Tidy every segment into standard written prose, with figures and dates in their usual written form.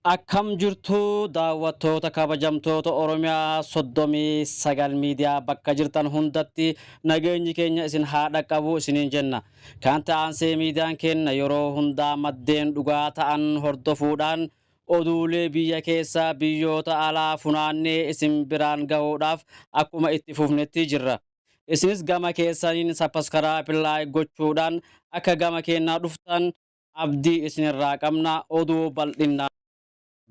Akkam jirtu daawwattoota kabajamtoota Oromiyaa 39 miidiyaa bakka jirtan hundatti nageenyi keenya isin haa dhaqqabu isiniin jenna. Kan ta'ansee miidiyaan keenya yeroo hundaa maddeen dhugaa ta'an hordofuudhaan oduulee biyya keessaa biyyoota alaa funaannee isin biraan gahuudhaaf akkuma itti fufnetti jirra. Isinis gama keessaniin sapaskaraab gochuudhaan akka gama keenyaa dhuftan abdii isinirraa qabna oduu bal'inna.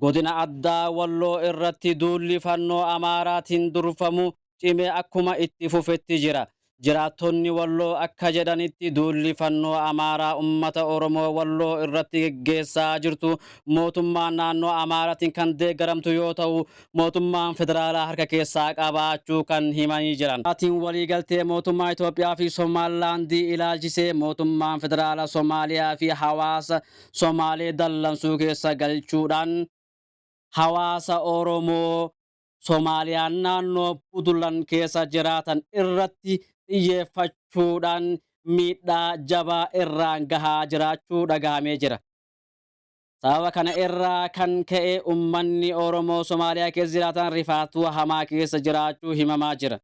Godina addaa walloo irratti duulli fannoo Amaaraatiin durfamu cimee akkuma itti fufetti jira. Jiraattonni walloo akka jedhanitti duulli fannoo Amaaraa ummata Oromoo walloo irratti geggeessaa jirtu mootummaan naannoo Amaaraatiin kan deeggaramtu yoo ta'u mootummaan federaalaa harka keessaa qabaachuu kan himanii jiran. Maatiin waliigaltee mootummaa Itoophiyaa fi Somaalilaandii ilaalchisee mootummaan federaalaa Somaaliyaa fi hawaasa Somaalee dallansuu keessa galchuudhaan hawaasa Oromoo Soomaaliyaan naannoo Puntland keessa jiraatan irratti xiyyeeffachuudhaan miidhaa jabaa irraan gahaa jiraachuu dhagahamee jira. Sababa kana irraa kan ka'e ummanni Oromoo Soomaaliyaa keessa jiraatan rifaatuu hamaa keessa jiraachuu himamaa jira.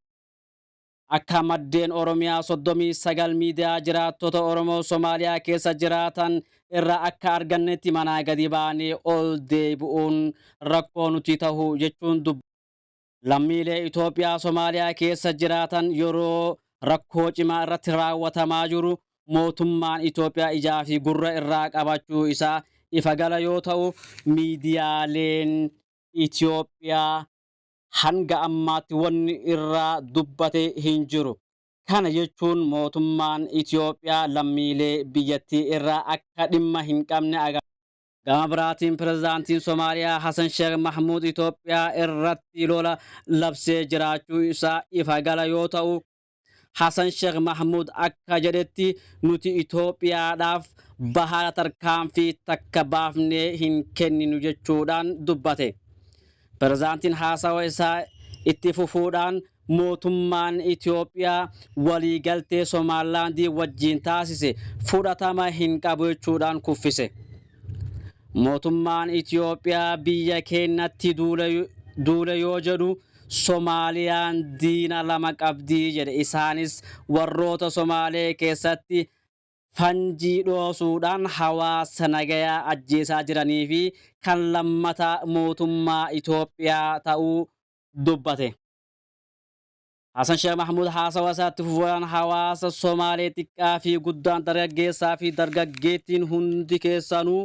Akka maddeen Oromiyaa 39 miidiyaa jiraattota Oromoo Soomaaliyaa keessa jiraatan irraa akka argannetti manaa gadi baanee ol deebi'uun rakkoo nuti ta'u jechuun lammiilee Itoophiyaa Soomaaliyaa keessa jiraatan yeroo rakkoo cimaa irratti raawwatamaa jiru mootummaan Itoophiyaa ijaa fi gurra irraa qabachuu isaa ifa gala yoo ta'u miidiyaaleen Itoophiyaa hanga ammaatti wanni irraa dubbate hin jiru. Kana jechuun mootummaan Itoophiyaa lammiilee biyyattii irraa akka dhimma hin qabne agarsiisa. Gama biraatiin pirezidaantiin Soomaaliyaa Hassan Sheikh Mahmud Itoophiyaa irratti lola labsee jiraachuu isaa ifa gala yoo ta'u Hassan Sheikh Mahmud akka jedhetti nuti Itoophiyaadhaaf bahaara tarkaanfii takka baafnee hin kenninu jechuudhaan dubbate. Pirezidaantiin haasawa isaa itti fufuudhaan mootummaan Itoophiyaa waliigaltee Somaalilaandii wajjin taasise fudhatama hin qabu jechuudhaan kuffise. Mootummaan Itoophiyaa biyya keenyatti duule yoo jedhu Soomaaliyaan diina lama qabdii jedhe. Isaanis warroota Soomaalee keessatti fanjii dhoosuudhaan hawaasa nagayaa ajjeesaa jiranii fi kan lammataa mootummaa Itoophiyaa ta'uu dubbate. Hassan Sheikh Mahmud haasawa isaatti fufuudhaan hawaasa Soomaalee xiqqaa fi guddaan dargaggeessaa fi dargaggeettiin hundi keessanuu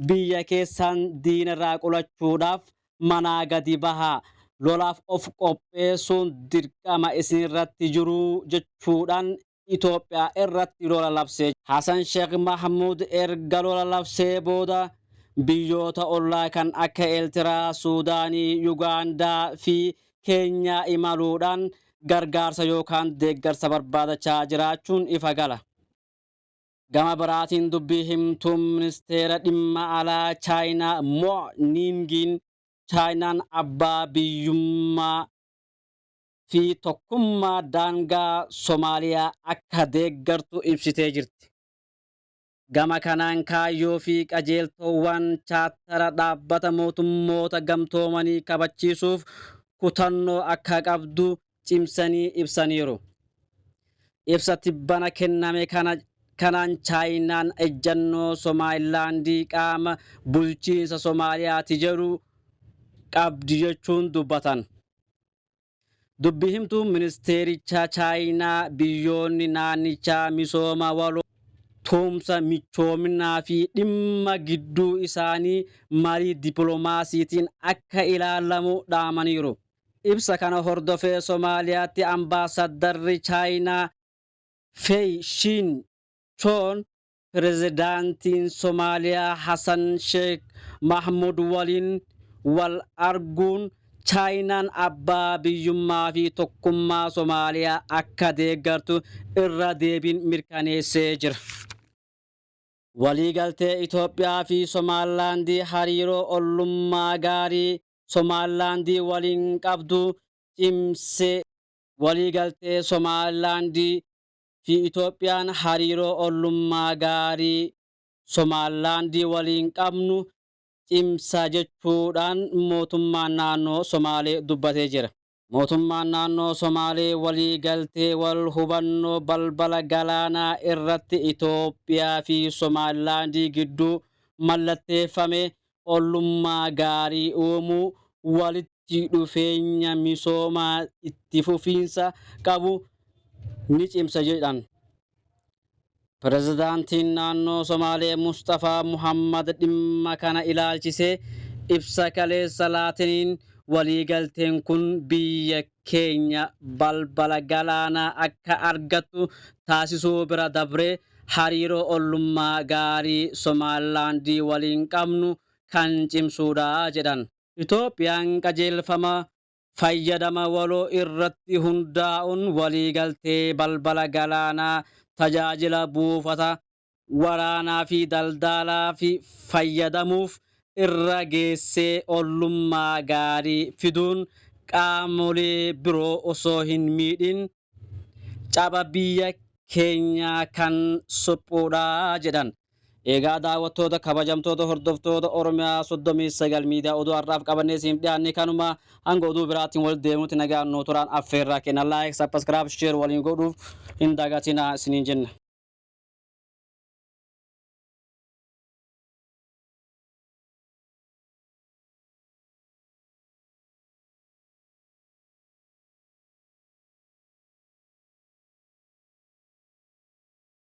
biyya keessan diina irraa qolachuudhaaf manaa gadi bahaa lolaaf of qopheessuun dirqama isin irratti jiru jechuudhaan Itoophiyaa irratti lola labsee. Hassan Sheikh Mahmud erga lola labsee booda biyyoota ollaa kan akka Eertiraa, Suudaanii, Yugaandaa fi Keenyaa imaluudhaan gargaarsa yookaan deeggarsa barbaadachaa jiraachuun ifa gala. Gama biraatiin dubbii himtuun ministeera dhimma alaa Chaayinaa Mo Ningiin Chaayinaan abbaa biyyummaa fi tokkummaa daangaa Soomaaliyaa akka deeggartu ibsitee jirti. Gama kanaan kaayyoo fi qajeeltowwan chaartara dhaabbata mootummoota gamtoomanii kabachiisuuf kutannoo akka qabdu cimsanii ibsaniiru. Ibsa tibbana kenname kanaan Chaayinaan ejjannoo Somaalilaandii qaama bulchiinsa Soomaaliyaati jedhu qabdi jechuun dubbatan. Dubbii himtuun ministeericha Chaayinaa biyyoonni naannichaa misooma waloo tumsa michoominaa fi dhimma gidduu isaanii marii dippiloomaasiitiin akka ilaalamu dhaamaniiru. Ibsa kana hordofee Soomaaliyaatti ambaasaddarri Chaayinaa Fei Shin Choon pirezidaantiin Soomaaliyaa Hassan Sheikh Mahmud waliin wal arguun Chaayinaan abbaa biyyummaa fi tokkummaa Soomaaliyaa akka deeggartu irra deebiin mirkaneessee jira. Waliigaltee Itoophiyaa fi Somaalilaandii hariiroo ollummaa gaarii Somaalilaandii waliin qabdu cimsee. Waliigaltee Somaalilaandii fi Itoophiyaan hariiroo ollummaa gaarii Somaalilaandii waliin qabnu cimsa jechuudhaan mootummaan naannoo Somaalee dubbatee jira. Mootummaan naannoo Somaalee walii galtee wal hubannoo balbala galaanaa irratti Itoophiyaa fi Somaalilaandii gidduu mallatteeffame ollummaa gaarii uumuu walitti dhufeenya misoomaa itti fufiinsa qabu ni cimsa jedhan. Pirezidaantiin naannoo Somaalee Mustafaa Muhammad dhimma kana ilaalchisee ibsa kaleessa laatiniin waliigalteen kun biyya keenya balbala galaanaa akka argattu taasisuu bira dabree hariiroo ollummaa gaarii Somaalilaandii waliin qabnu kan cimsuudha jedhan. Itoophiyaan qajeelfama fayyadama waloo irratti hundaa'uun waliigaltee balbala galaanaa tajaajila buufata waraanaa fi daldalaa fi fayyadamuuf irra geessee ollummaa gaarii fiduun qaamolee biroo osoo hin miidhin caba biyya keenyaa kan suphuudha jedhan. Egaa daawwattoota kabajamtoota hordoftoota Oromiyaa 39 miidiyaa oduu har'aaf qabannee siin dhiyaanne kanuma hanga oduu biraatiin wal deemuutti nagaan nuu turaan affeerraa kenna. Like, subscribe, share waliin godhuuf hin dagatinaa isiniin jenna.